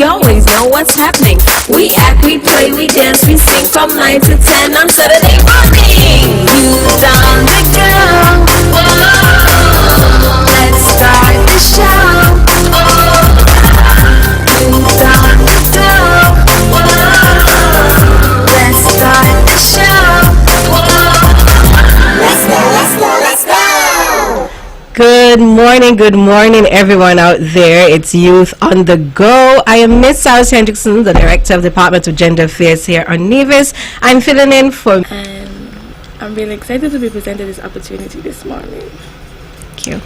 always know what's happening. We act, we play, we dance, we sing from 9 to 10 on Saturday morning. Youth on the go. Whoa. Let's start the show. Youth on the go. Whoa. Let's start the show. Whoa. Let's go, let's go, let's go. Good morning, everyone out there. It's Youth on the Go. I am Miss SAROS HENDRICKSON, the Director of the Department of Gender Affairs here on Nevis. I'm filling in for... And I'm really excited to be presented this opportunity this morning. Thank you.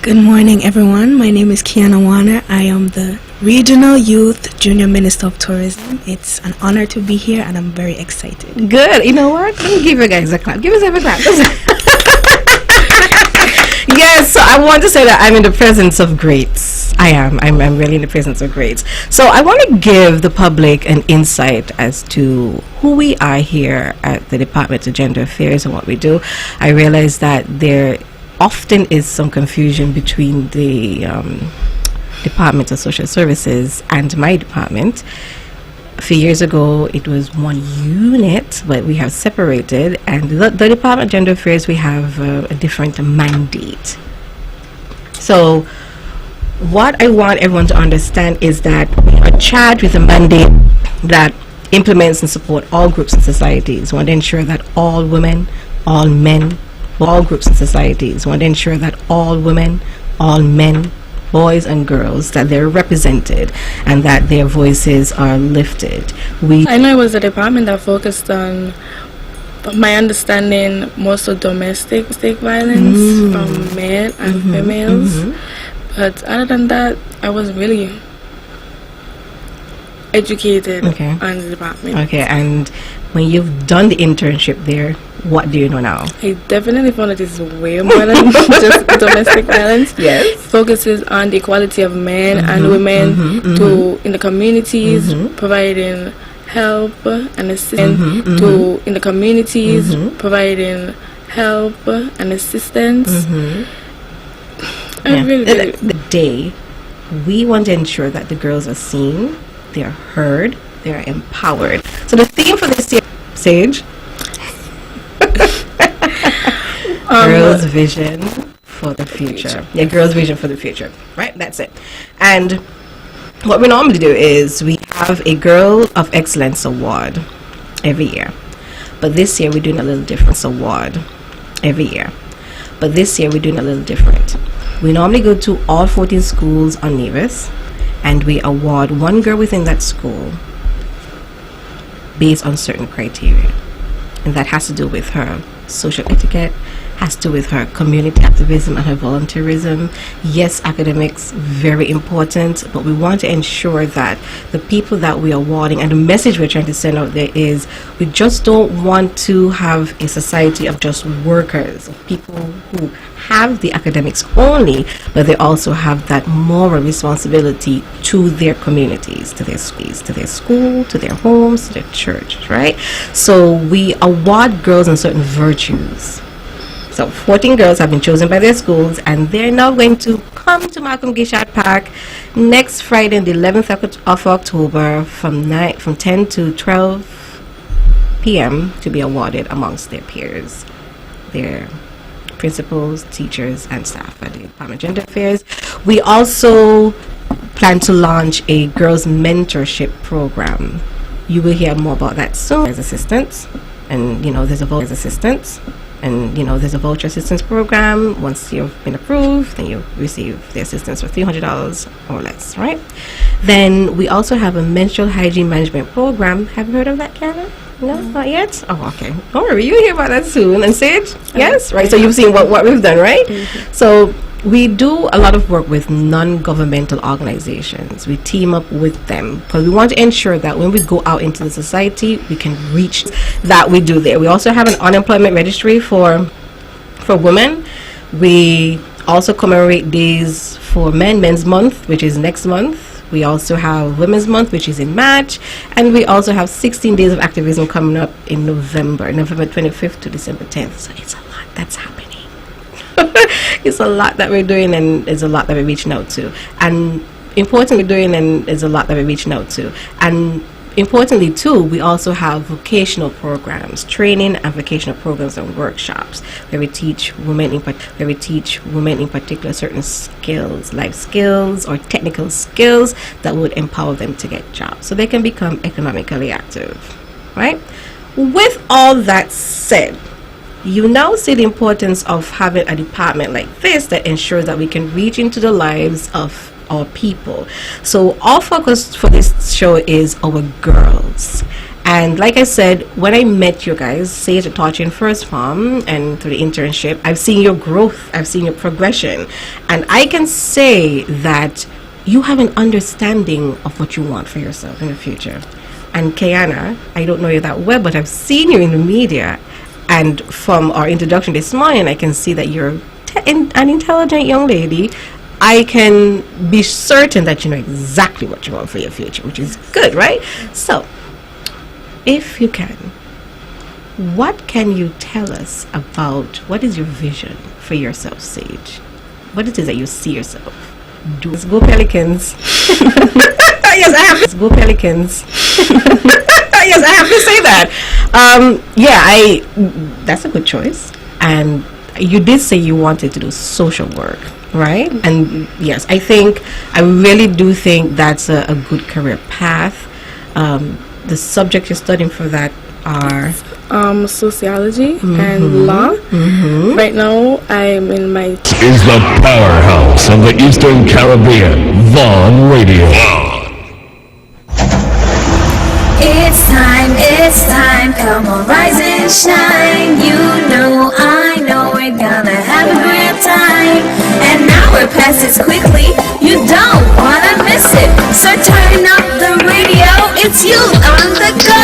Good morning, everyone. My name is Kiana Warner. I am the Regional Youth Junior Minister of Tourism. It's an honor to be here, and I'm very excited. Good. You know what? Let me give you guys a clap. Give yourself a clap. Yes, so I want to say that I'm in the presence of greats. I am. I'm really in the presence of greats. So I want to give the public an insight as to who we are here at the Department of Gender Affairs and what we do. I realize that there often is some confusion between the Department of Social Services and my department. A few years ago, it was one unit, but we have separated. And the Department of Gender Affairs, we have a different mandate. So what I want everyone to understand is that we are charged with a mandate that implements and supports all groups and societies. We want to ensure that all women, all men, all groups and societies. We want to ensure that all women, all men, boys and girls, that they're represented and that their voices are lifted. I know it was a department that focused on, my understanding, most of domestic violence from men and females. But other than that, I was really educated on the department. Okay, and when you've done the internship there, what do you know now? I definitely found that it's way more than just domestic violence. Yes. Focuses on the equality of men and women to in the communities, providing help and assistance to in the communities, providing help and assistance. The day we want to ensure that the girls are seen, they are heard, they are empowered. So the theme for this year, Sage, girls' vision for the future. Yeah, girls' vision for the future. Right, that's it. And what we normally do is we have a Girl of Excellence Award every year. But this year we're doing a little different award every year. But this year we're doing a little different. We normally go to all 14 schools on Nevis and we award one girl within that school based on certain criteria. And that has to do with her social etiquette, has to do with her community activism and her volunteerism. Yes, academics, very important, but we want to ensure that the people that we are awarding, and the message we're trying to send out there is, we just don't want to have a society of just workers, of people who have the academics only, but they also have that moral responsibility to their communities, to their schools, to their homes, to their church, right? So we award girls on certain virtues. So 14 girls have been chosen by their schools, and they're now going to come to Malcolm Gishad Park next Friday, the 11th of October, from 10 to 12 p.m. to be awarded amongst their peers, their principals, teachers, and staff at the Department of Gender Affairs. We also plan to launch a girls' mentorship program. You will hear more about that soon. There's assistance, and there's a voucher assistance program. Once you've been approved, then you receive the assistance for $300 or less, right? Then we also have a menstrual hygiene management program. Have you heard of that, Karen? No, not yet? Oh, okay. Don't worry, you'll hear about that soon. And Sage? Yes? Right, so you've seen what we've done, right? So we do a lot of work with non-governmental organizations. We team up with them because we want to ensure that when we go out into the society, we can reach that we do there. We also have an unemployment registry for women. We also commemorate days for Men's Month, which is next month. We also have Women's Month, which is in March, and we also have 16 days of activism coming up in November 25th to December 10th. So it's a lot that's happening. It's a lot that we're doing, and it's a lot that we're reaching out to. And importantly doing, and there's a lot that we're reaching out to. And importantly too, we also have vocational programs, training and vocational programs and workshops where we teach women in particular certain skills, life skills or technical skills that would empower them to get jobs so they can become economically active, right? With all that said, you now see the importance of having a department like this that ensures that we can reach into the lives of our people. So our focus for this show is our girls. And like I said, when I met you guys, say at Torchin First Farm and through the internship, I've seen your growth, I've seen your progression, and I can say that you have an understanding of what you want for yourself in the future. And Kiana, I don't know you that well, but I've seen you in the media, and from our introduction this morning, I can see that you're an intelligent young lady. I can be certain that you know exactly what you want for your future, which is good, right? So, if you can, what can you tell us about what is your vision for yourself, Sage? What it is that you see yourself do? Let's go Pelicans. Yes, I have to go Pelicans. Yes, I have to say that. That's a good choice. And you did say you wanted to do social work, right? And yes, I really do think that's a good career path. The subjects you're studying for that are sociology and law. Right now, I'm in my is the powerhouse of the Eastern Caribbean, Vaughn Radio. It's time, come on, rise and shine. You know, I know we're gonna have a great time. And now we're past it quickly, you don't wanna miss it. So turn up the radio, it's you on the go.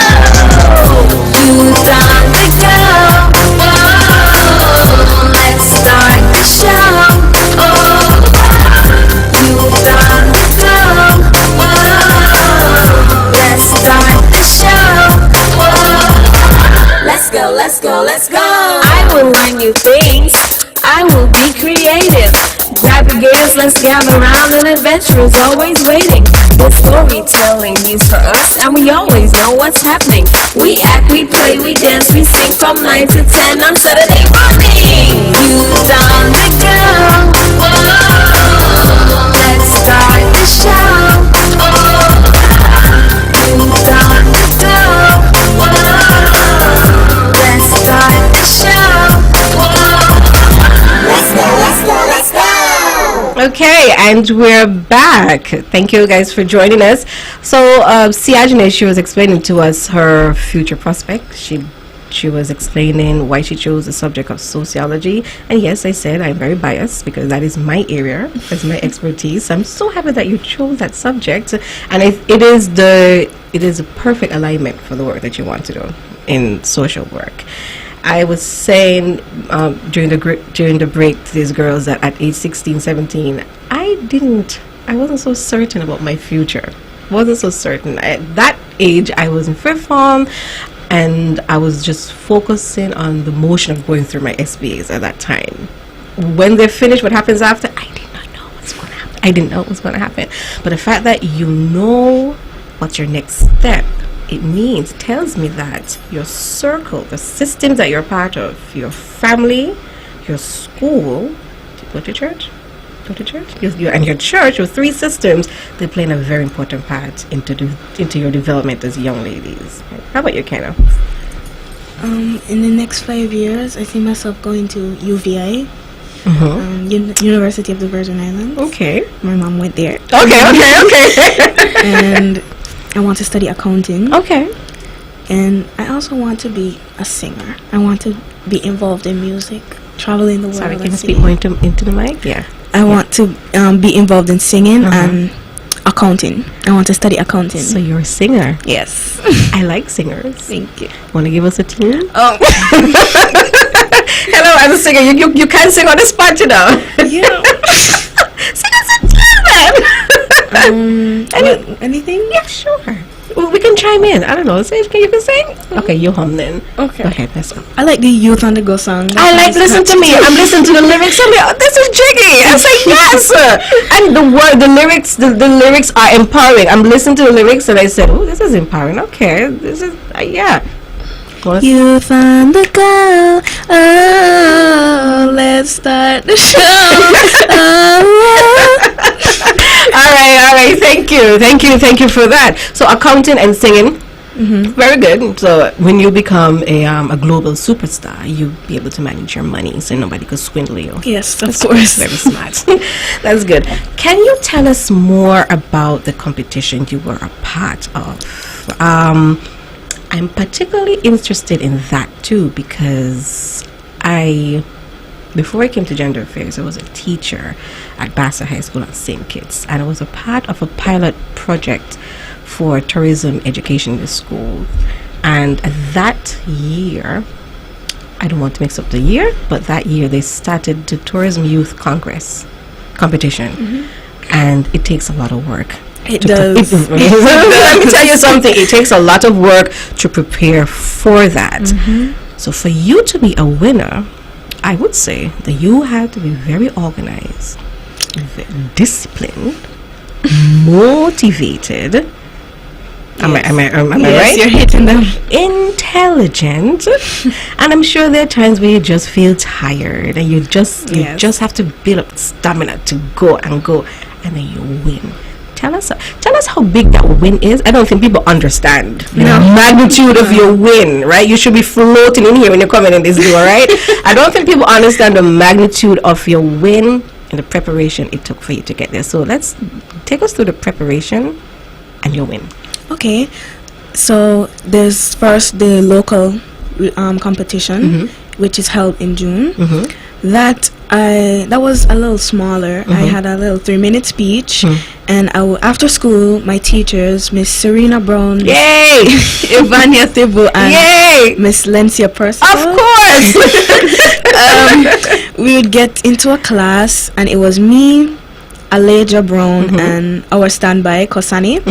Youth on the go. Whoa, let's start the show. Oh, youth on the go. Whoa, let's start the show. Let's go. I will learn new things. I will be creative. Grab your gears, let's gather around. An adventure is always waiting. The storytelling news for us, and we always know what's happening. We act, we play, we dance, we sing from 9 to 10 on Saturday morning. Youth on the go. Whoa, let's start the show. Oh, youth on the go. Let's start the show. Let's go. okay, and we're back. Thank you guys for joining us. So Siajane, she was explaining to us her future prospect. She was explaining why she chose the subject of sociology. And yes, I said I'm very biased because that is my area, that's my expertise. I'm so happy that you chose that subject, and it is a perfect alignment for the work that you want to do in social work. I was saying during the break to these girls that at age 16, 17, I wasn't so certain about my future. Wasn't so certain. At that age, I was in fifth form, and I was just focusing on the motion of going through my SBAs at that time. When they're finished, what happens after? I did not know what's going to happen. I didn't know what was going to happen. But the fact that you know what's your next step, it tells me that your circle, the systems that you're part of, your family, your school, do you go to church? And your church, your three systems, they're playing a very important part into your development as young ladies. How about you, Kenna? In the next 5 years, I see myself going to UVI, University of the Virgin Islands. Okay. My mom went there. Okay. And I want to study accounting. Okay. And I also want to be a singer. I want to be involved in music, traveling the world. Sorry, can you speak more into the mic? Yeah. I want to be involved in singing and accounting. I want to study accounting. So you're a singer? Yes. I like singers. Thank you. Want to give us a tune? Oh. Hello, I'm a singer. You can't sing on the spot, you know. Yeah. Sing us a tune, man. Anything? Yeah, sure. Well, we can chime in. I don't know. Say, you can sing? Okay, you hum then. Okay. Go ahead, let's go. I like the Youth on the Go song. I like listen to me. I'm listening to the lyrics. I'm like, oh, this is jiggy. I say yes. And the lyrics, the lyrics are empowering. I'm listening to the lyrics and I said, oh, this is empowering. Okay, this is yeah. Youth on the Go. Oh, let's start the show. All right. Thank you for that. So accounting and singing, very good. So when you become a global superstar, you'll be able to manage your money, so nobody could swindle you. Yes, of course. Very smart. That's good. Can you tell us more about the competition you were a part of? I'm particularly interested in that too because before I came to Gender Affairs, I was a teacher at Bassett High School at St. Kitts, and I was a part of a pilot project for tourism education in the school. And that year, I don't want to mix up the year, but that year they started the Tourism Youth Congress competition, and it takes a lot of work. It does. Let me tell you something. It takes a lot of work to prepare for that. So for you to be a winner, I would say that you had to be very organized, disciplined, motivated. Am I right? You're hitting them. Intelligent, and I'm sure there are times where you just feel tired, and you just have to build up stamina to go, and then you win. Tell us how big that win is. I don't think people understand the magnitude of your win, right? You should be floating in here when you're coming in this door, right? I don't think people understand the magnitude of your win and the preparation it took for you to get there. So let's take us through the preparation and your win. Okay, so there's first the local competition, which is held in June. That was a little smaller. I had a little 3-minute speech, and after school, my teachers, Miss Serena Brown, Yay! Ivania Thibault, and Yay! Miss Lencia Percival. Of course! We would get into a class, and it was me, Aleja Brown, and our standby, Kosani.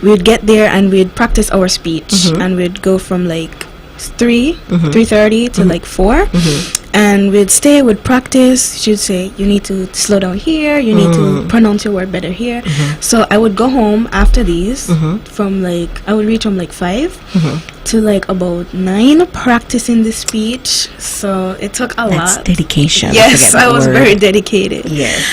We would get there, and we'd practice our speech, and we'd go from like 3:30 to like 4, and we'd stay, we'd practice. She'd say, you need to slow down here, you need to pronounce your word better here. So I would go home after these from like, I would reach home like 5 to like about 9 practicing the speech. So it took a lot. That's dedication. Yes, I was very dedicated. Yes.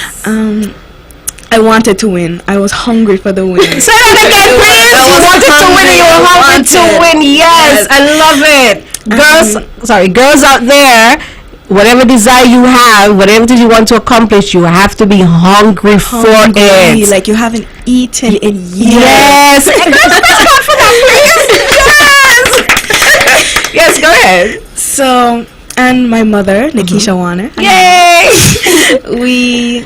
I wanted to win. I was hungry for the win. Say that again, please. You wanted to win. You were hungry to win. Yes, I love it. Girls out there, whatever desire you have, whatever it is you want to accomplish, you have to be hungry for it. Like you haven't eaten in years. Yes. Yes, go ahead. So, and my mother, Nikisha Warner. Yay!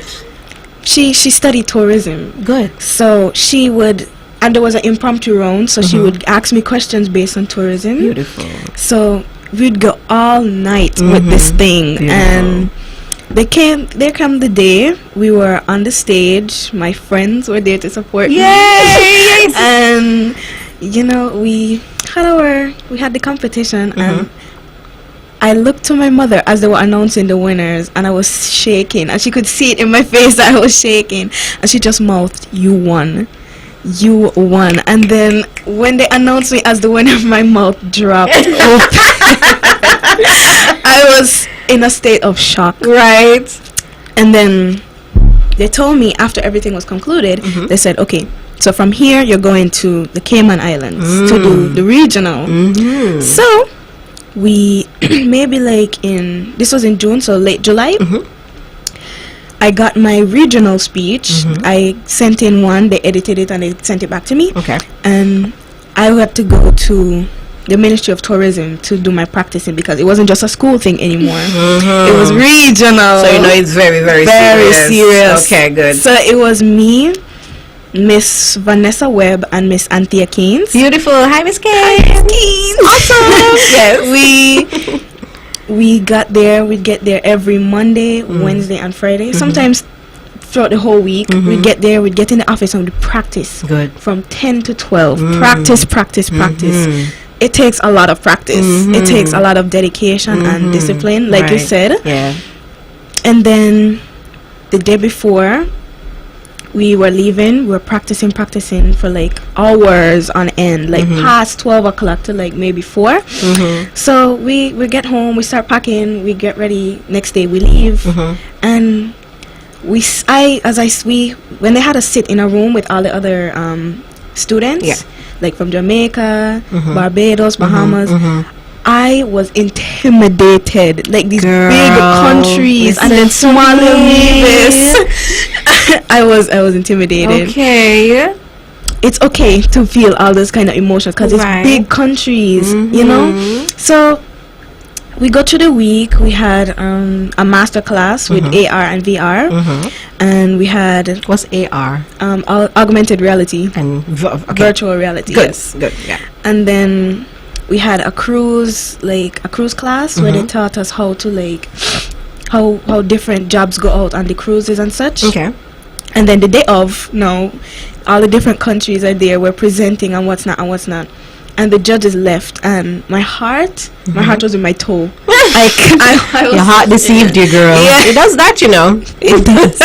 She studied tourism. Good. So she would, and there was an impromptu round, so she would ask me questions based on tourism. Beautiful. So we'd go all night with this thing. Beautiful. And there came the day we were on the stage. My friends were there to support me. Yay! And you know, we had the competition, and I looked to my mother as they were announcing the winners, and I was shaking, and she could see it in my face that I was shaking, and she just mouthed, "You won. You won." And then when they announced me as the winner, my mouth dropped open. I was in a state of shock. Right. And then they told me after everything was concluded, they said, okay, so from here you're going to the Cayman Islands to do the regional. So we maybe like this was in June, so late July, I got my regional speech. I sent in one, they edited it and they sent it back to me. Okay. And I had to go to the Ministry of Tourism to do my practicing because it wasn't just a school thing anymore. It was regional. So you know it's very, very serious. Okay, good. So it was me, Miss Vanessa Webb, and Miss Anthea Keynes. Beautiful. Hi, Miss Keynes. Awesome. Yes. We got there. We'd get there every Monday, Wednesday, and Friday. Sometimes throughout the whole week. We'd get there, we'd get in the office, and we'd practice. Good. From 10 to 12. Practice. It takes a lot of practice. It takes a lot of dedication and discipline, like you said. Yeah. And then the day before we were leaving, we were practicing for like hours on end, like past 12 o'clock to like maybe 4. So we get home, we start packing, we get ready. Next day we leave, and when they had us sit in a room with all the other students, like from Jamaica, Barbados, Bahamas. I was intimidated, like these big countries and then small little Nevis. I was intimidated. Okay. It's okay to feel all those kind of emotions because it's big countries, you know. So we go through the week. We had a master class with AR and VR, and we had what's AR? Augmented reality And virtual reality. Good. Yes. Good. Yeah. And then we had a cruise class where they taught us how to like how different jobs go out on the cruises and such. Okay. And then the day of, all the different countries are there. We're presenting on what's not and what's not. And the judges left, and my heart was in my toe. I Your heart deceived you, girl. Yeah. It does that, you know. It does.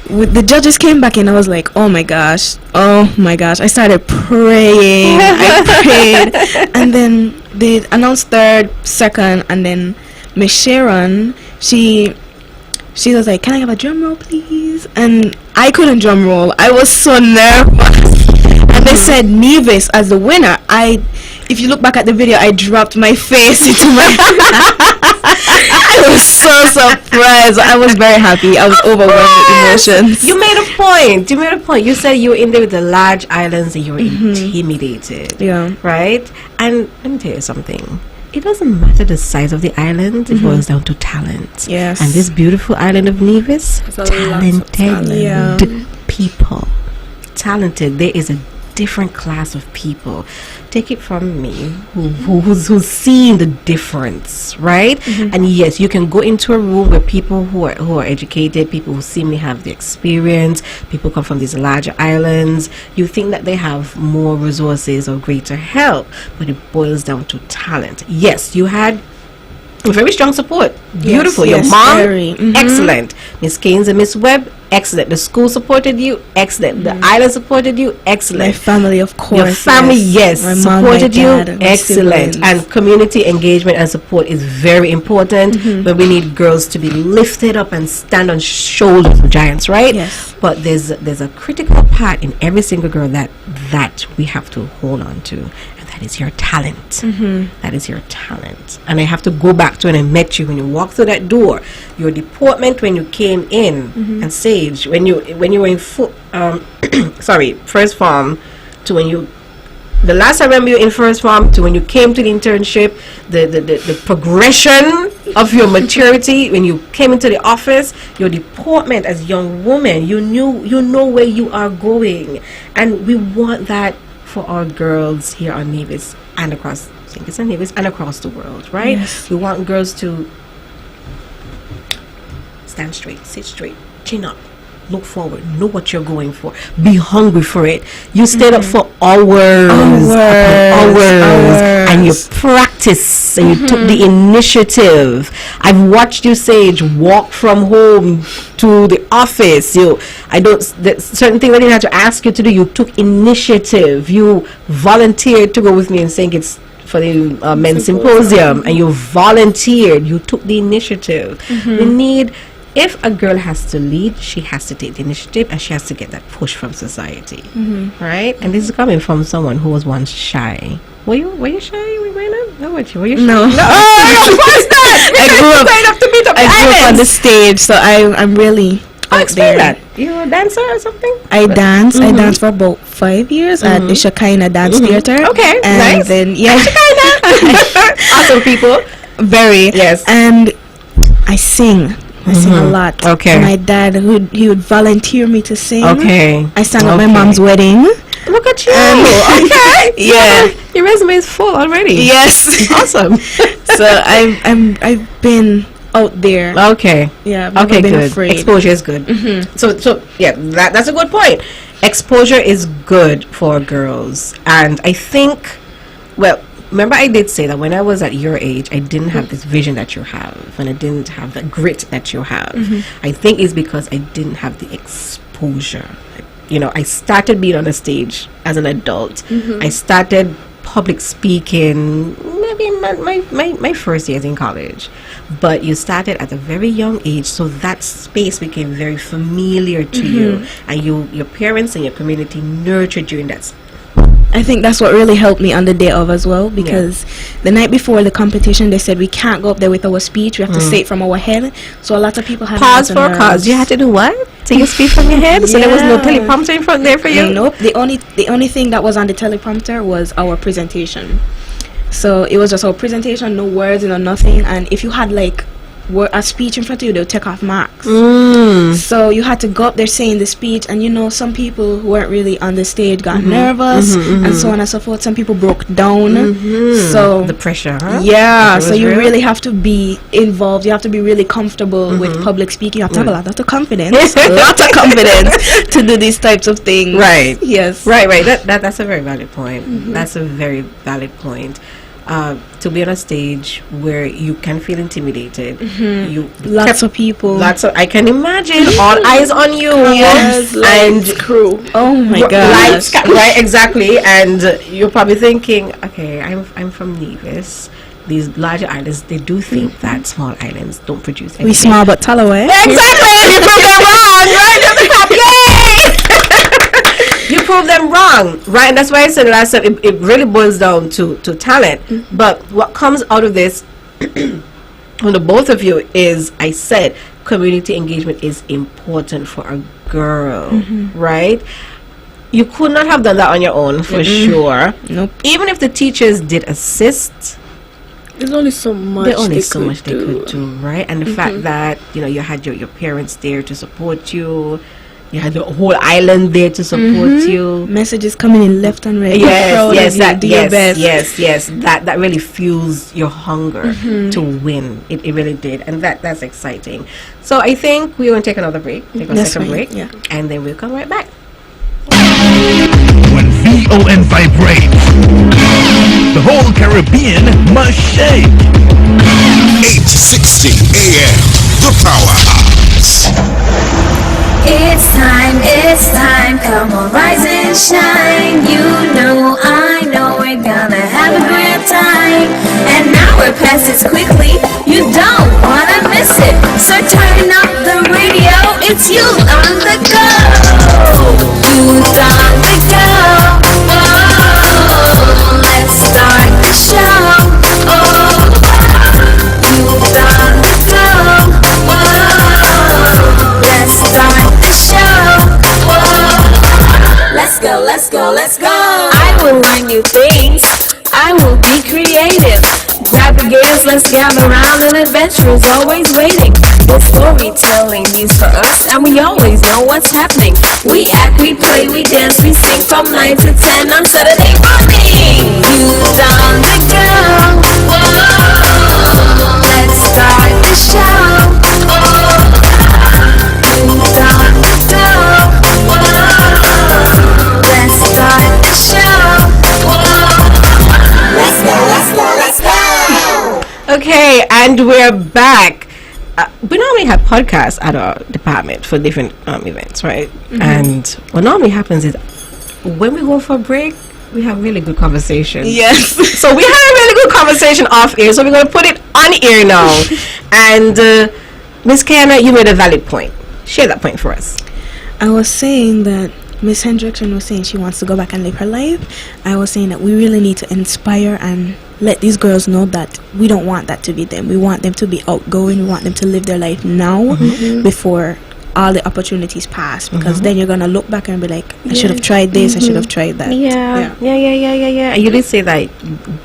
The judges came back and I was like, oh my gosh, I started praying. I prayed, and then they announced third, second, and then Miss Sharon, she was like, can I have a drum roll please? And I couldn't drum roll. I was so nervous. And they said Nevis as the winner. If you look back at the video, I dropped my face into my I was so surprised. I was very happy. I was overwhelmed with emotions. You made a point. You said you were in there with the large islands and you were intimidated. Yeah. Right? And let me tell you something. It doesn't matter the size of the island. It boils down to talent. Yes. And this beautiful island of Nevis, talented people. Talented. There is a different class of people. Take it from me, who's seeing the difference, right? And yes, you can go into a room where people who are educated, people who seemingly have the experience, people come from these larger islands. You think that they have more resources or greater help, but it boils down to talent. Yes, you had very strong support. Beautiful. Yes, your mom, very. Excellent. Miss Keynes and Miss Webb, excellent. The school supported you, excellent. The island supported you, excellent. My family, of course. Your family, yes, my mom, supported my dad, you, my excellent. siblings. And community engagement and support is very important. But we need girls to be lifted up and stand on shoulders of giants, right? Yes. But there's a critical part in every single girl that we have to hold on to. That is your talent. That is your talent. And I have to go back to when I met you, when you walked through that door, your deportment when you came in, and Sage, when you were in first form, to when you, the last I remember you in first form, to when you came to the internship, the progression of your maturity, when you came into the office, your deportment as a young woman, you know where you are going. And we want that for our girls here on Nevis and across St. Kitts and Nevis and across the world, right? Yes. We want girls to stand straight, sit straight, chin up, look forward, know what you're going for, be hungry for it. You stayed up for hours, and you practice and you took the initiative. I've watched you, Sage, walk from home to the office. There's certain things I didn't have to ask you to do. You took initiative. You volunteered to go with me in St. Kitts for the men's symposium, and you volunteered. You took the initiative. We need. If a girl has to lead, she has to take the initiative and she has to get that push from society, right? And this is coming from someone who was once shy. Were you shy growing up? No, were you shy? No. Oh, of course not. I grew up on the stage, so I'm really out there. That. You're a dancer or something? I dance. I danced for about 5 years at the Shekinah Dance Theater. Okay, and nice. Then Shekinah. Awesome people. Very. Yes. And I sing. I sing a lot. Okay. My dad, he would volunteer me to sing. Okay. I sang at my mom's wedding. Look at you. Okay. Yeah. Your resume is full already. Yes. Awesome. So I've been out there. Okay. Yeah, I've never been good. afraid. Exposure is good. So yeah, that's a good point. Exposure is good for girls, and I think, well, remember I did say that when I was at your age, I didn't have this vision that you have, and I didn't have the grit that you have. I think it's because I didn't have the exposure. You know, I started being on the stage as an adult. I started public speaking maybe in my first years in college, but you started at a very young age, so that space became very familiar to you, and your parents and your community nurtured you in that space. I think that's what really helped me on the day of as well, because the night before the competition they said we can't go up there with our speech, we have to say it from our head. So a lot of people had Pause for a cause. You had to do what? Take your speech from your head? So there was no teleprompter in front there for you? Nope. The only thing that was on the teleprompter was our presentation. So it was just our presentation, no words, nothing. And if you had like a speech in front of you, they'll take off marks. So you had to go up there saying the speech, and you know, some people who weren't really on the stage got nervous and so on and so forth. Some people broke down. So the pressure, huh? Yeah, so you really have to be involved. You have to be really comfortable with public speaking. You have to have a lot of confidence, a lot of confidence to do these types of things. Right. Yes. Right. That's a very valid point. That's a very valid point. To be on a stage where you can feel intimidated, Lots of people. I can imagine all eyes on you. Yes, and crew. Oh my god. Right, exactly. And you're probably thinking, okay, I'm from Nevis. These larger islands, they do think that small islands don't produce anything. We small but tall away. Exactly. You prove them wrong, right? Yay! You prove them wrong, right? And that's why I said last time, it really boils down to talent. But what comes out of this from the both of you is, I said, community engagement is important for a girl, right? You could not have done that on your own, for sure. Nope. Even if the teachers did assist, There's only so much they could do, right? And the fact that, you know, you had your parents there to support you, you had the whole island there to support you. Messages coming in left and right. Yes, your best. yes. That really fuels your hunger to win. It really did, and that's exciting. So I think we're going to take another break, second break, and then we'll come right back. When VON vibrates, the whole Caribbean must shake. 860 AM, the powerhouse. It's time, come on, rise and shine. You know, I know we're gonna have a great time. An hour passes quickly, you don't wanna miss it. So turn up the radio, it's you on the go. Youth on the go. Oh, let's start the show. Oh, youth on the go. Oh, let's start the show. Let's go. I will learn new things. I will be creative. Grab the gears, let's gather around. An adventure is always waiting. The storytelling needs for us, and we always know what's happening. We act, we play, we dance, we sing from 9 to 10 on Saturday morning. Youth on the go. Whoa, let's start the show. Youth on the go. Let's start the show. Let's go. Okay, and we're back. We normally have podcasts at our department for different events, right? And what normally happens is when we go for a break, we have really good conversation. Yes. So we had a really good conversation off air, so we're going to put it on air now. And Miss Kiana, you made a valid point. Share that point for us. I was saying that Miss Hendrickson was saying she wants to go back and live her life. I was saying that we really need to inspire and let these girls know that we don't want that to be them. We want them to be outgoing. We want them to live their life now before all the opportunities pass, because then you're gonna look back and be like, I should have tried this, I should have tried that. Yeah. You did say that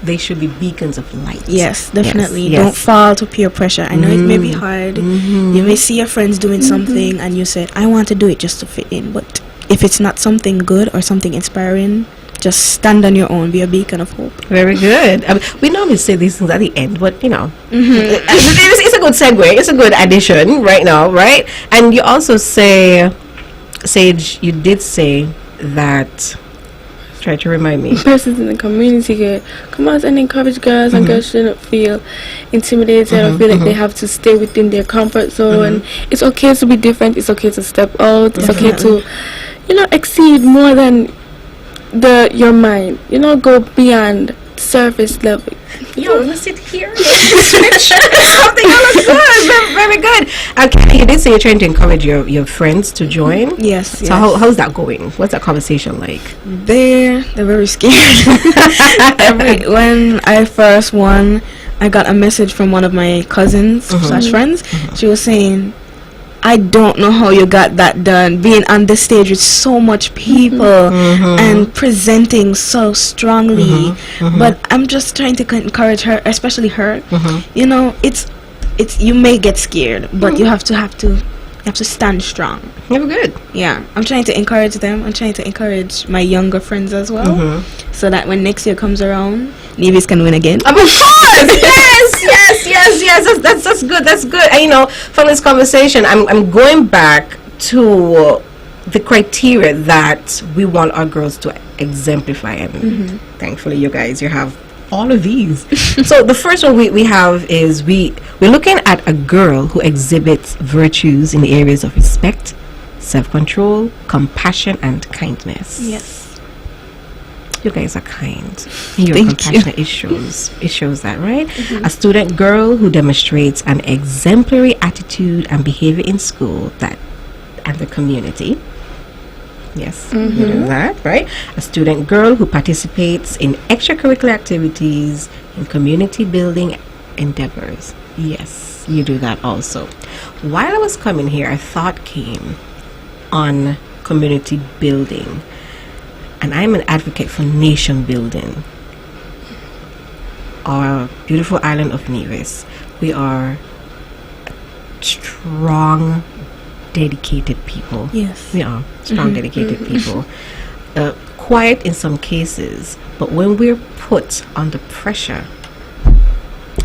they should be beacons of light. Yes, definitely. Yes. Don't fall to peer pressure. I know it may be hard. You may see your friends doing something and you said, I want to do it just to fit in, but if it's not something good or something inspiring, just stand on your own, be a beacon of hope. Very good. We normally say these things at the end, but you know, it's a good segue. It's a good addition right now, right? And you also say, Sage, you did say that. Try to remind me. Persons in the community could come out and encourage girls, and girls shouldn't feel intimidated or feel like they have to stay within their comfort zone. It's okay to be different. It's okay to step out. It's okay to, exceed more than your mind. Go beyond surface level. Yo, you sit here. Something looks good. Very, very good. Okay, you did say you're trying to encourage your friends to join. Yes. So how's that going? What's that conversation like? They're very scared. When I first won, I got a message from one of my cousins slash friends. She was saying, I don't know how you got that done, being on the stage with so much people and presenting so strongly. But I'm just trying to encourage her, especially her. It's you may get scared, but you have to stand strong. Very good. Yeah, I'm trying to encourage them. I'm trying to encourage my younger friends as well, so that when next year comes around, Nevis can win again. Of course, yes. That's good. That's good. And, from this conversation, I'm going back to the criteria that we want our girls to exemplify, and thankfully, you guys, you have all of these. So the first one we have is we're looking at a girl who exhibits virtues in the areas of respect, self-control, compassion, and kindness. Yes. You guys are kind. You're Thank compassionate. you. It shows that, right? A student girl who demonstrates an exemplary attitude and behavior in school and the community. Yes, you do that, right? A student girl who participates in extracurricular activities in community building endeavors. Yes, you do that also. While I was coming here, a thought came on community building. And I'm an advocate for nation building. Our beautiful island of Nevis, we are strong, dedicated people. Yes. We are strong, dedicated people. Quiet in some cases, but when we're put under pressure,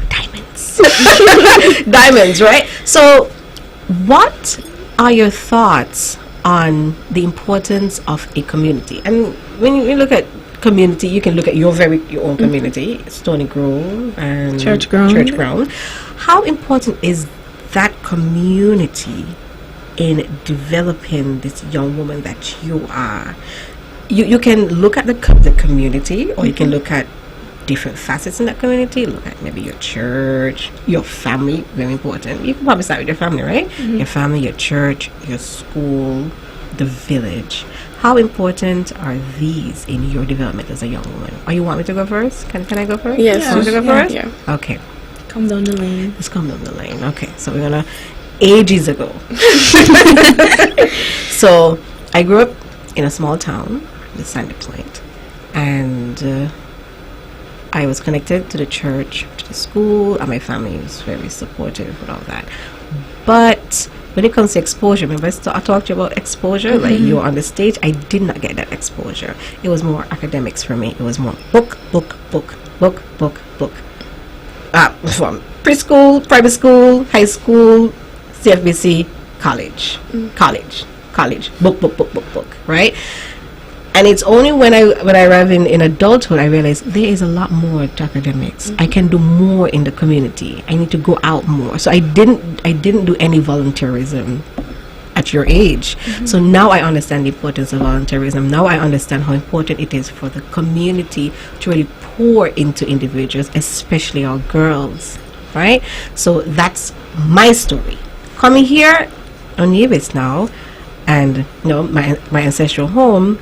diamonds. Diamonds, right? So, what are your thoughts on the importance of a community? And when you look at community, you can look at your own community, Stony Grove and Church Ground. How important is that community in developing this young woman that you are? You can look at the community, or you can look at different facets in that community. Look at maybe your church, your family, very important. You can probably start with your family, right? Your family, your church, your school, the village. How important are these in your development as a young woman? Or you want me to go first? Can I go first? Yes. Want me to go first? Yeah. Okay. Come down the lane. Let's come down the lane. Okay. So we're gonna ages ago. So I grew up in a small town, the Sandy Point, and I was connected to the church, to the school, and my family was very supportive with all that. But when it comes to exposure, remember I talked to you about exposure, like you were on the stage, I did not get that exposure. It was more academics for me. It was more book. From preschool, private school, high school, CFBC, college, book, right? And it's only when I arrive in adulthood I realized there is a lot more to academics. I can do more in the community. I need to go out more. So I didn't do any volunteerism at your age. So now I understand the importance of volunteerism. Now I understand how important it is for the community to really pour into individuals, especially our girls, right? So that's my story. Coming here on Nevis now, and my ancestral home,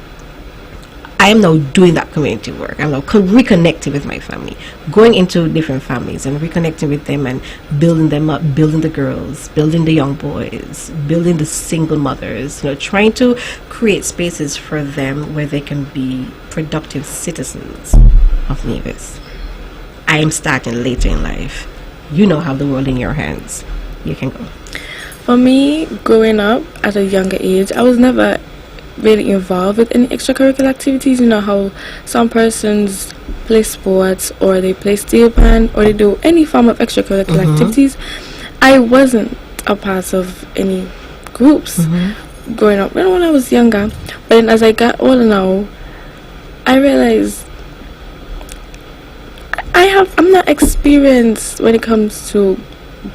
I am now doing that community work. I'm now reconnecting with my family, going into different families and reconnecting with them and building them up, building the girls, building the young boys, building the single mothers, trying to create spaces for them where they can be productive citizens of Nevis. I am starting later in life. You now have the world in your hands. You can go. For me, growing up at a younger age, I was never really involved with any extracurricular activities. You know how some persons play sports, or they play steel band, or they do any form of extracurricular activities. I wasn't a part of any groups growing up. When I was younger, but then as I got older now, I realized I'm not experienced when it comes to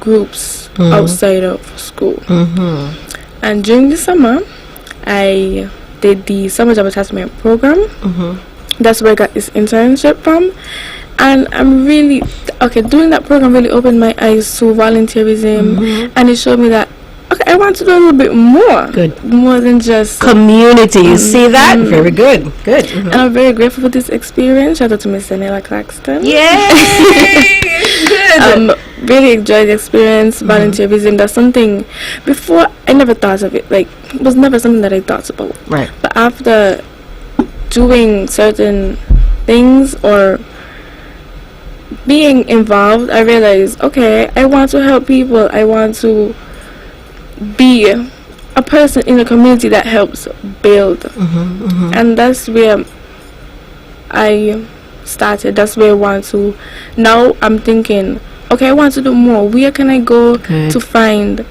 groups outside of school. And during the summer, I did the summer job attachment program. That's where I got this internship from. And I'm really doing that program really opened my eyes to volunteerism, and it showed me that I want to do a little bit more. Good. More than just Community. You see that? Very good. Good. And I'm very grateful for this experience. Shout out to Miss Daniela Claxton. Yay! Good. Really enjoyed the experience. Volunteerism, that's something before I never thought of it. Like, it was never something that I thought about. Right. But after doing certain things or being involved, I realized, okay, I want to help people. I want to be a person in the community that helps build. And that's where I started. That's where I want to. Now I'm thinking, okay, I want to do more. Where can I go to find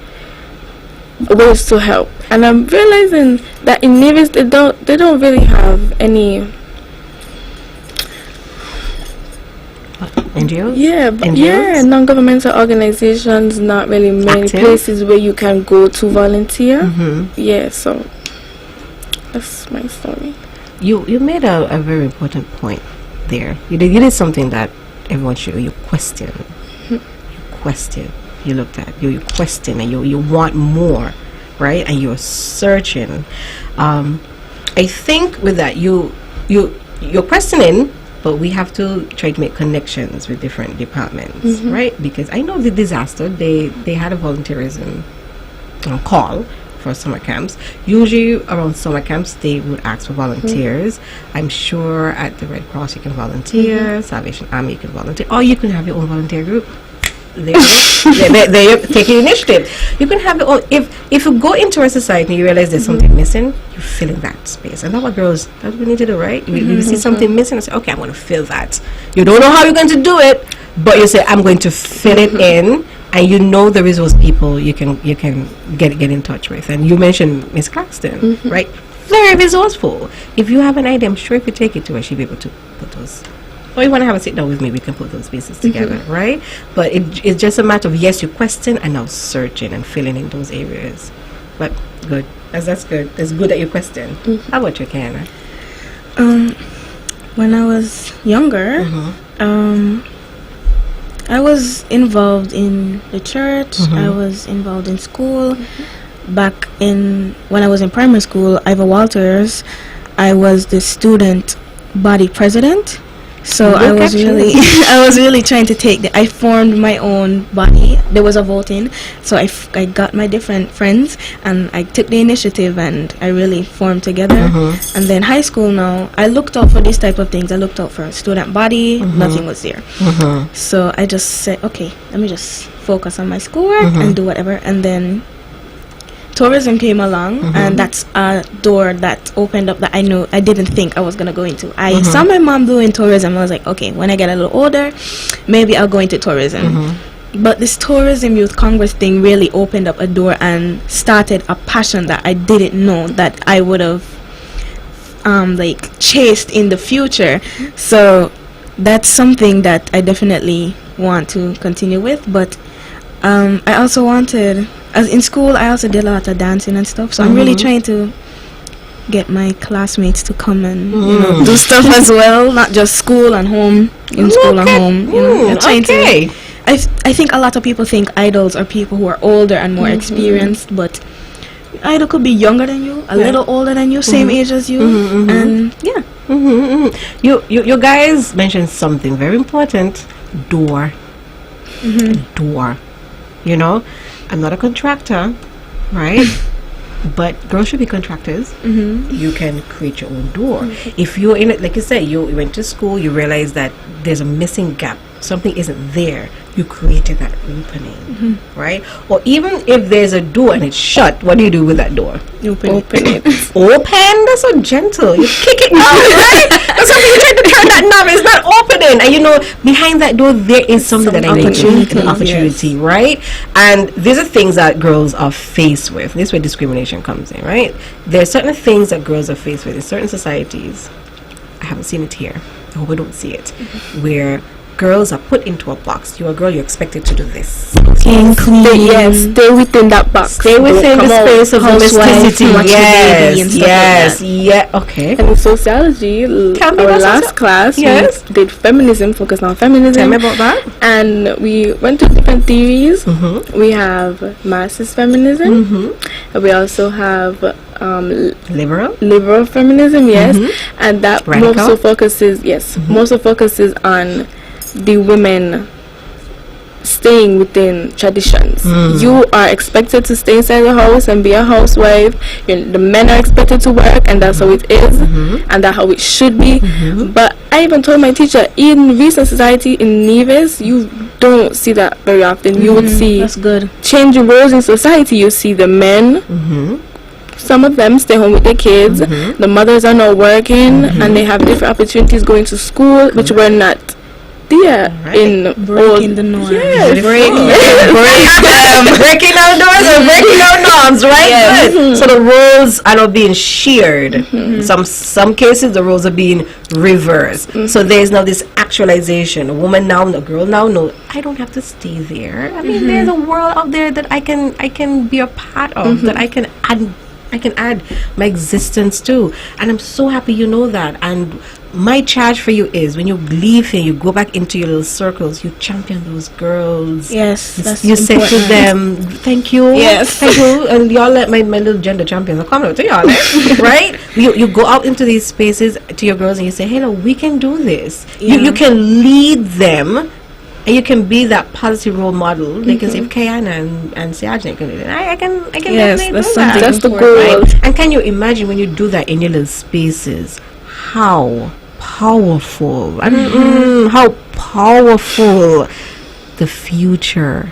ways to help? And I'm realizing that in Nevis they don't really have any NGOs? Yeah, non-governmental organizations, not really many Active? places where you can go to volunteer. Yeah, so that's my story. You made a very important point there. You did something that everyone should. You question. You question. You looked at. You question, and you want more, right? And you're searching. I think with that you're questioning. But we have to try to make connections with different departments, right? Because I know the disaster, they had a volunteerism call for summer camps. Usually around summer camps, they would ask for volunteers. I'm sure at the Red Cross you can volunteer, Salvation Army you can volunteer, or you can have your own volunteer group. They take your initiative. You can have your own. If you go into a society and you realize there's something missing, you fill in that space. And that's what girls, that's what we need to do, right? You see something missing and say, okay, I'm going to fill that. You don't know how you're going to do it, but you say, I'm going to fill it in, and you know the resource people you can get in touch with. And you mentioned Miss Claxton, right? Very resourceful. If you have an idea, I'm sure if you take it to her, she'll be able to put those. Or you want to have a sit down with me, we can put those pieces together, right? But it's just a matter of, yes, you question and now searching and filling in those areas. But good. That's good. It's good that you question. How about you, Kiana? When I was younger, I was involved in the church. I was involved in school. Back when I was in primary school, Ivor Walters, I was the student body president. So I was really trying to I formed my own body. There was a voting, so I got my different friends and I took the initiative and I really formed together. And then high school now, I looked out for these type of things. I looked out for a student body. Nothing was there. So I just said, okay, let me just focus on my schoolwork and do whatever. And then tourism came along, and that's a door that opened up that I didn't think I was going to go into. I saw my mom doing tourism. I was like, okay, when I get a little older, maybe I'll go into tourism. But this Tourism Youth Congress thing really opened up a door and started a passion that I didn't know that I would have chased in the future. So that's something that I definitely want to continue with. But I also wanted, as in school, I also did a lot of dancing and stuff. So I'm really trying to get my classmates to come and do stuff as well, not just school and home. School and home, I'm trying to. I think a lot of people think idols are people who are older and more experienced, but idol could be younger than you, a little older than you, same age as you, and You guys mentioned something very important. Door. Door. You know, I'm not a contractor, right? But girls should be contractors. You can create your own door. If you're in it, like you said, you went to school, you realize that there's a missing gap, something isn't there, you created that opening, right? Or even if there's a door and it's shut, what do you do with that door? Open it. Open? That's so gentle. You kick it out, right? That's something you try to turn that knob, it's not opening, and you behind that door there is something that I need to do, an opportunity, right? And these are things that girls are faced with. This is where discrimination comes in, right? There are certain things that girls are faced with in certain societies. I haven't seen it here. I hope I don't see it. Where girls are put into a box. You're a girl, you're expected to do this. Stay within that box. Stay within the space of domesticity. Yes. Okay. And in sociology, our last class, we did feminism, focused on feminism. Tell me about that. And we went to different theories. We have Marxist feminism. And we also have liberal feminism, and that also focuses on the women staying within traditions. You are expected to stay inside the house and be a housewife. The men are expected to work, and that's how it is, and that's how it should be. But I even told my teacher, in recent society in Nevis, you don't see that very often. You would see changing roles in society. You see the men, some of them stay home with their kids. The mothers are not working, and they have different opportunities going to school, which were not there in breaking the norms. Breaking down doors and breaking down norms, right? So the roles are not being shared. Some cases the roles are being reversed. So there's now this actualization. A woman now, a girl now, no, I don't have to stay there. I mean, there's a world out there that I can be a part of, that I can add my existence to, and I'm so happy you know that. And my charge for you is, when you leave here, you go back into your little circles, you champion those girls. Yes, that's you say important. to them, thank you, thank you, and y'all let my little gender champions are coming out to y'all, right? You go out into these spaces to your girls and you say, hey, look, we can do this. You can lead them. And you can be that positive role model. They can say, Kayana and Siajna can do it. I can definitely do that. That's the goal. Right? And can you imagine when you do that in your little spaces, how powerful, how powerful the future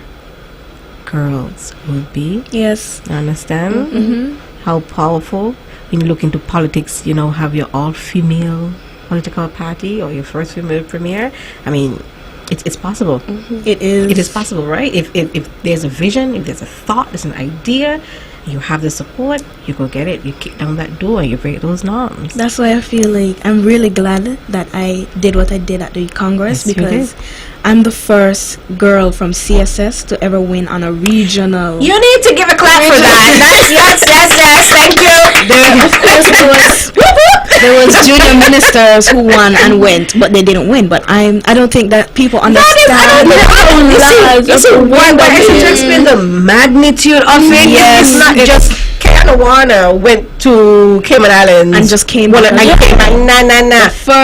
girls will be? Yes. You understand? How powerful. When you look into politics, have your all-female political party or your first female premier. I mean, it's possible. It is possible, right? If there's a vision, if there's a thought, there's an idea, you have the support, you go get it. You kick down that door, you break those norms. That's why I feel like I'm really glad that I did what I did at the Congress, because I'm the first girl from CSS to ever win on a regional. You need to give a clap for that. Yes, thank you. There was junior ministers who won and went, but they didn't win. But I don't think that people understand. You see, why I should to explain the magnitude of it. Yes, it's not just Kanawana went to Cayman Islands and just came back. Nah.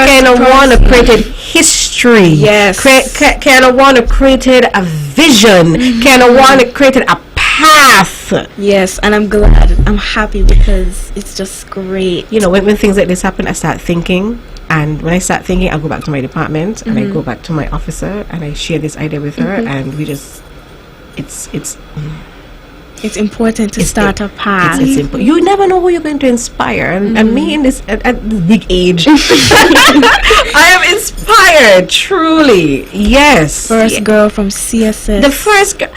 Kanawana created history. Yes. Kanawana created a vision. Kanawana created a path. Yes, and I'm glad. I'm happy because it's just great. When things like this happen, I start thinking. And when I start thinking, I go back to my department and I go back to my officer and I share this idea with her, and we just, it's important to start a path. It's simple. You never know who you're going to inspire, and me in this at this big age, I am inspired truly. Yes, first girl from CSS. The first girl.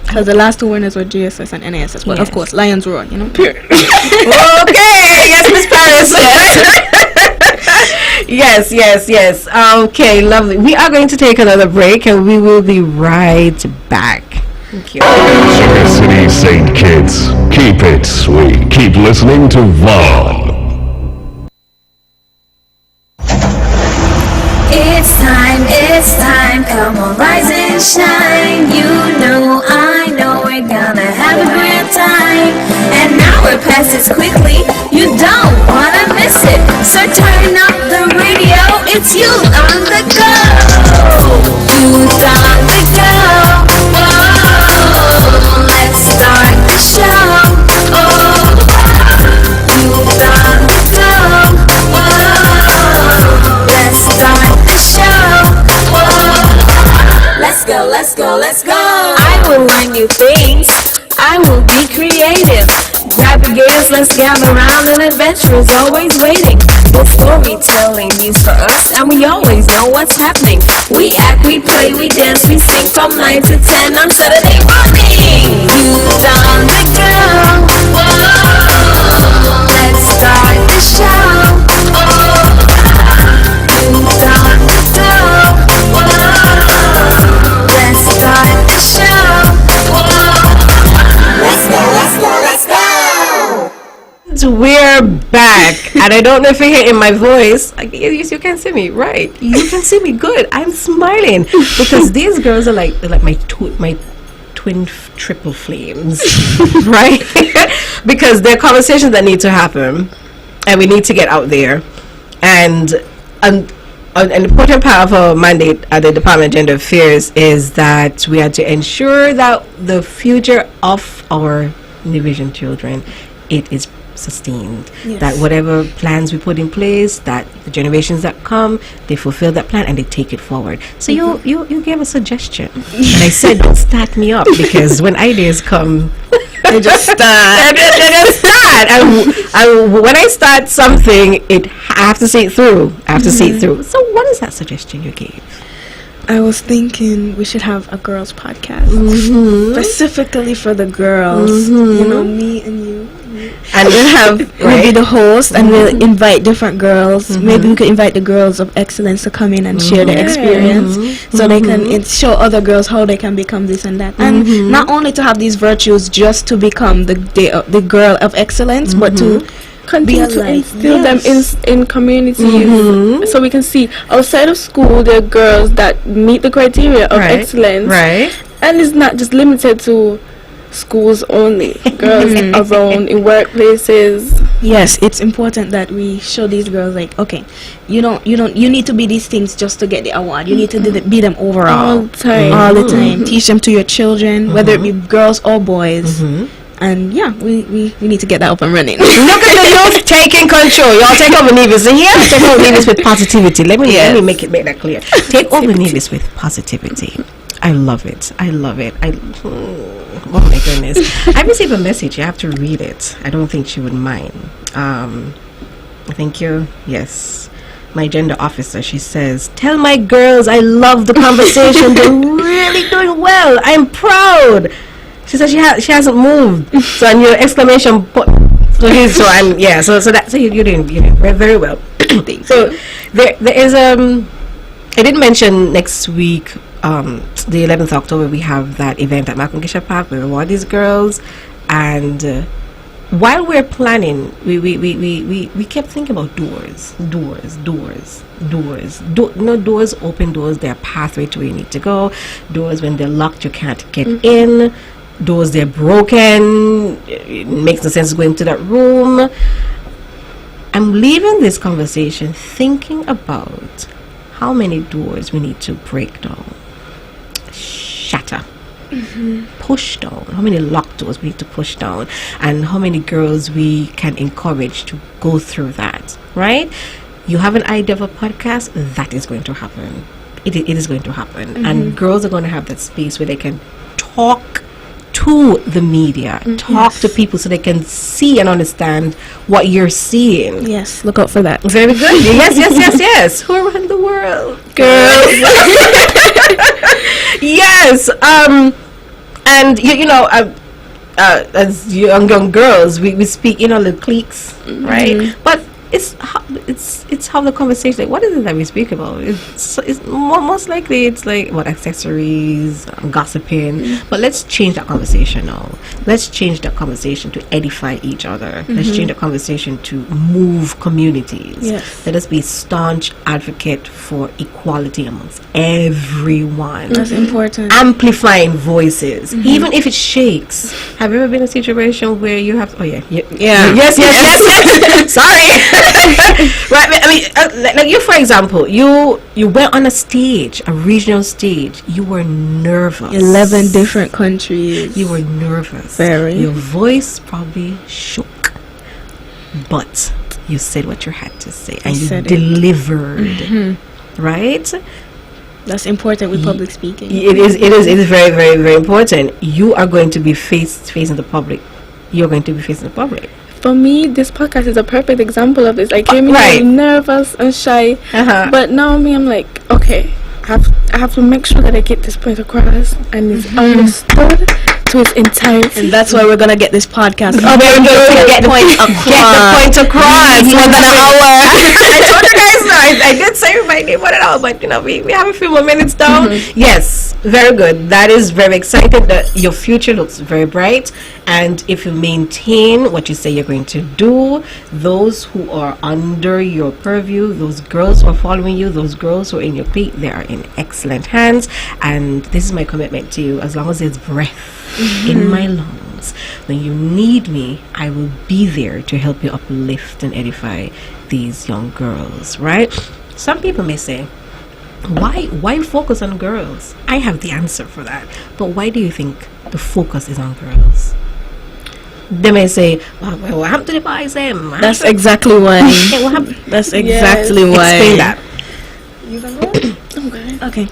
Because the last two winners were GSS and NASS, but of course Lions Roar. Okay, yes, Miss Paris. Yes. Okay, lovely. We are going to take another break, and we will be right back. Thank you. Sugar City St. Kitts, keep it sweet. Keep listening to Vaughn. It's time, come on, rise and shine. I know we're gonna have a great time. An hour passes quickly, you don't wanna miss it. So turn up the radio, it's you on the go. Youth on the go. Oh, let's start the show. Oh, youth on the go. Oh, let's start the show. Let's go. I will learn new things. I will be creative. Grab your gear, girls, let's gather round, an adventure is always waiting. The storytelling means for us, and we always know what's happening. We act, we play, we dance, we sing from 9 to 10 on Saturday morning. You done the girl, whoa, let's start the show. You done the girl, whoa, let's start the show. Let's go, let's go, let's go. We're back, and I don't know if you hear in my voice. Yes, you can see me, right? You can see me good. I'm smiling because these girls are like my twin triple flames, right? Because there are conversations that need to happen, and we need to get out there. And an important part of our mandate at the Department of Gender Affairs is that we are to ensure that the future of our Division children, it is sustained. Yes. That whatever plans we put in place, that the generations that come, they fulfill that plan and they take it forward. So you gave a suggestion, and I said, don't start me up, because when ideas come, They just start. they just start. And when I start something, I have to see it through. So what is that suggestion you gave? I was thinking we should have a girls' podcast specifically for the girls. You know, me and you. And We'll be the host, and we'll invite different girls. Maybe we could invite the girls of excellence to come in and share their experience, so they can show other girls how they can become this and that. And not only to have these virtues just to become the girl of excellence, but to continue to instill them in communities, so we can see outside of school there are girls that meet the criteria of excellence, and it's not just limited to schools only. Girls around in workplaces. Yes, it's important that we show these girls, like, okay, you need to be these things just to get the award. You need to be them overall, all the time. Teach them to your children, whether it be girls or boys. And yeah, we need to get that up and running. Look at the youth taking control. Y'all take over Nevis. And here, take over Nevis with positivity. Let me make that clear. Take over Nevis with positivity. I love it. Oh my goodness. I received a message. You have to read it. I don't think she would mind. Thank you. Yes. My gender officer, she says, tell my girls I love the conversation. They're really doing well. I'm proud. She said she hasn't moved. So on your exclamation point. So you're doing very well. So there is I did mention next week, the 11th of October, we have that event at Malcolm Gisha Park. We reward these girls, and while we're planning, we kept thinking about doors. Doors, open doors. They're a pathway to where you need to go. Doors, when they're locked, you can't get in. Doors, they're broken. It makes no sense going to that room. I'm leaving this conversation thinking about how many doors we need to break down, shatter, push down. How many locked doors we need to push down, and how many girls we can encourage to go through that, right? You have an idea of a podcast, that is going to happen. It is going to happen. And girls are going to have that space where they can talk to the media, talk to people, so they can see and understand what you're seeing. Yes, look out for that. Very good. Yes. Who around the world? Girls. Yes. And you know, as young girls, we speak in little cliques, right? But it's how the conversation, like, what is it that we speak about? It's most likely it's like what accessories, gossiping. But let's change that conversation now. Let's change that conversation to edify each other. Let's change the conversation to move communities. Yes. Let us be staunch advocate for equality amongst everyone. That's important. Amplifying voices, even if it shakes. Have you ever been in a situation where you have? Yes. Sorry. Right. I mean, like you, for example, you went on a stage, a regional stage. You were nervous. 11 different countries. You were nervous. Very. Your voice probably shook, but you said what you had to say, and you delivered. Right. That's important with public speaking. It is very, very, very important. You are going to be facing the public. You're going to be facing the public. For me, this podcast is a perfect example of this. I came in Right. here nervous and shy, Uh-huh. but now I'm like, okay, I have to make sure that I get this point across and it's understood to its entirety. And that's why we're gonna get this podcast. Oh, we're going to get the point across. More than an hour. I told you guys, I did say we might need 1 hour, but you know, we have a few more minutes down. Yes, very good. That is very exciting. That your future looks very bright, and if you maintain what you say you're going to do, those who are under your purview, those girls who are following you, those girls who are in your clique, they are in excellent hands. And this is my commitment to you: as long as there's breath in my lungs, when you need me, I will be there to help you uplift and edify these young girls, right? Some people may say, why focus on girls? I have the answer for that. But why do you think the focus is on girls? They may say, well, what happened to the boys? That's exactly why. Hey, what happened? That's exactly why. Explain that. Okay. Okay,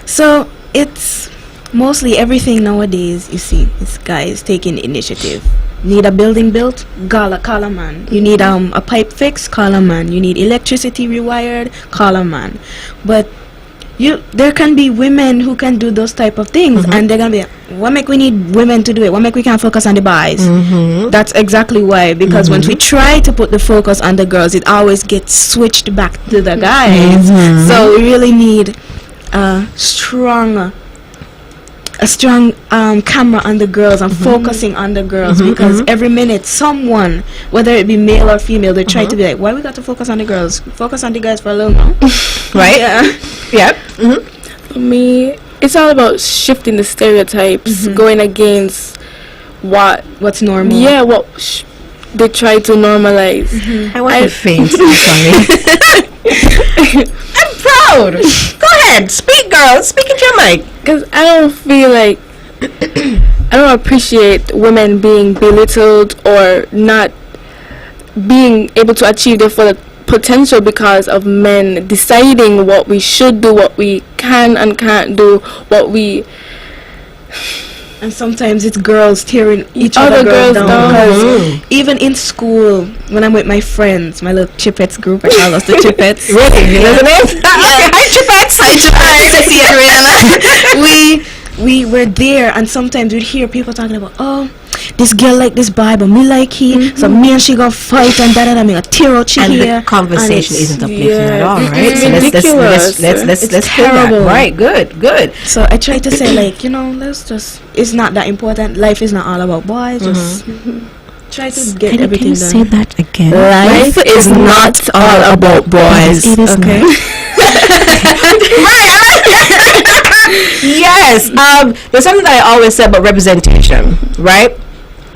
so it's mostly everything nowadays. You see, it's guys taking initiative. Need a building built? Call a man. You need a pipe fixed? Call a man. You need electricity rewired? Call a man. But there can be women who can do those type of things, and they're gonna be, what make we need women to do it? What make we can't focus on the boys? That's exactly why. Because once we try to put the focus on the girls, it always gets switched back to the guys. So we really need a strong camera on the girls and focusing on the girls, because every minute someone, whether it be male or female, they try to be like, why we got to focus on the girls? Focus on the guys for a little now. Right? Yep. For me, it's all about shifting the stereotypes, going against What's normal? Yeah, what they try to normalize. I want to faint. I'm proud. Go ahead. Speak, girl. Speak into your mic. Because I don't feel like I don't appreciate women being belittled or not being able to achieve their full potential because of men deciding what we should do, what we can and can't do, what we. And sometimes it's girls tearing each Other other girls down. down. Because even in school, when I'm with my friends, my little Chipettes group, I call us the Chipettes. Really? You know the name? Okay. Hi, Chipettes. Hi, Ceci and Rihanna. we were there, and sometimes we'd hear people talking about, oh, this girl like this boy, but me like he, so me and she gonna fight and da me gonna tear out she And here. the conversation And isn't uplifting at all, right? It's ridiculous. Let's It's hear that. terrible. Right, good. So I try to say, like, it's not that important. Life is not all about boys. Just try to get everything done. that again? Life is not all about boys. It is okay. Yes. There's something that I always say about representation, right?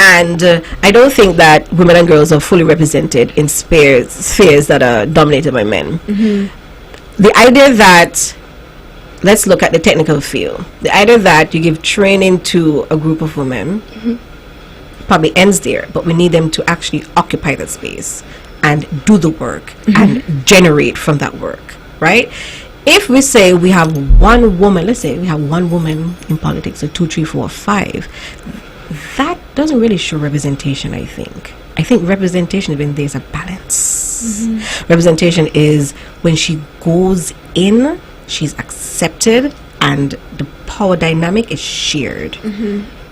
And I don't think that women and girls are fully represented in spheres that are dominated by men. The idea that, let's look at the technical field, the idea that you give training to a group of women probably ends there, but we need them to actually occupy that space and do the work and generate from that work, right? If we say we have one woman, let's say we have one woman in politics, so 2, 3, 4, 5, that doesn't really show representation. I think representation, when there's a balance. Representation is when she goes in, she's accepted, and the power dynamic is shared.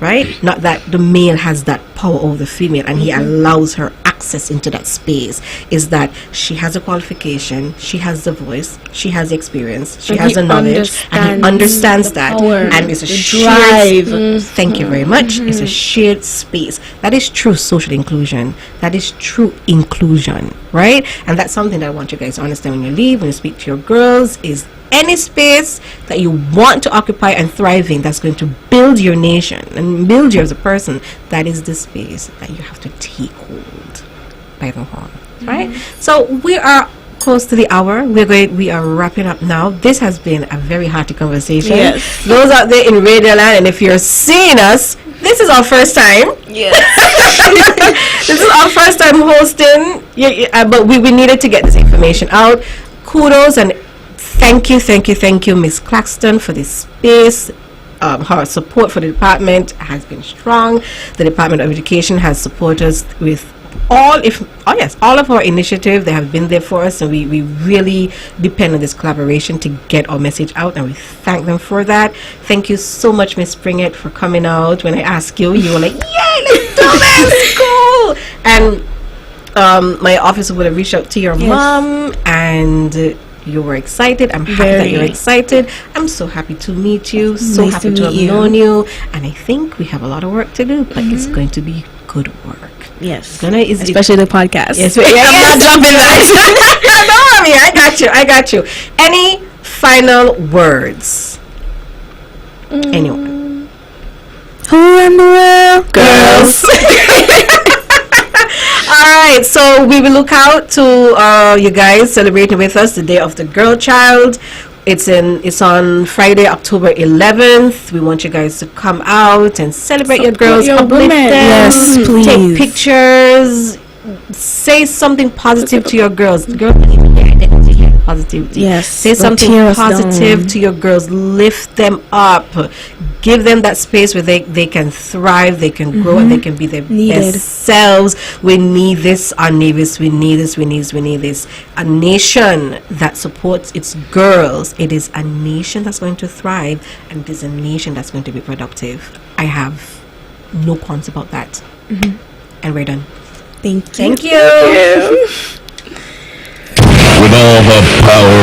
Right? Not that the male has that power over the female and he allows her access into that space. Is that she has a qualification, she has the voice, she has the experience, she And has he the knowledge, and he understands that. power, And it's a the shared drive. Thank you very much. It's a shared space. That is true social inclusion. That is true inclusion, right? And that's something that I want you guys to understand when you leave, when you speak to your girls, is any space that you want to occupy and thrive in, that's going to build your nation and build you as a person, that is the space that you have to take hold by the horn, right? So we are close to the hour. We are wrapping up now. This has been a very hearty conversation. Yes. Those out there in Radio Land, and if you're seeing us, this is our first time. Yes. This is our first time hosting. But we needed to get this information out. Kudos and thank you, Miss Claxton, for this space. Her support for the department has been strong. The Department of Education has supported us with all of our initiative, they have been there for us, and we really depend on this collaboration to get our message out, and we thank them for that. Thank you so much, Miss Springett, for coming out. When I asked you, you were like, yay, let's do this, cool. And my officer would have reached out to your mom, and you were excited. I'm happy that you're excited. I'm so happy to meet you. So Nice happy to to have meet you. known you. And I think we have a lot of work to do, but it's going to be good work. Yes. Especially the podcast. Yes, I'm not jumping that. Don't worry, I got you. Any final words? Anyone? Who in the world? Girls. Alright, so we will look out to you guys celebrating with us the Day of the Girl Child. It's on Friday, October 11th. We want you guys to come out and celebrate your girls, your uplift women. them, Yes, please. take pictures, say something positive to your girls. Girls need to hear identity, hear positivity. Yes, say don't something tear us positive down. to your girls. Lift them up. Give them that space where they can thrive, they can grow, and they can be their Needed. best selves. We need this on Navis. We need this. A nation that supports its girls. It is a nation that's going to thrive, and it is a nation that's going to be productive. I have no qualms about that. And we're done. Thank you. Thank you. With all the power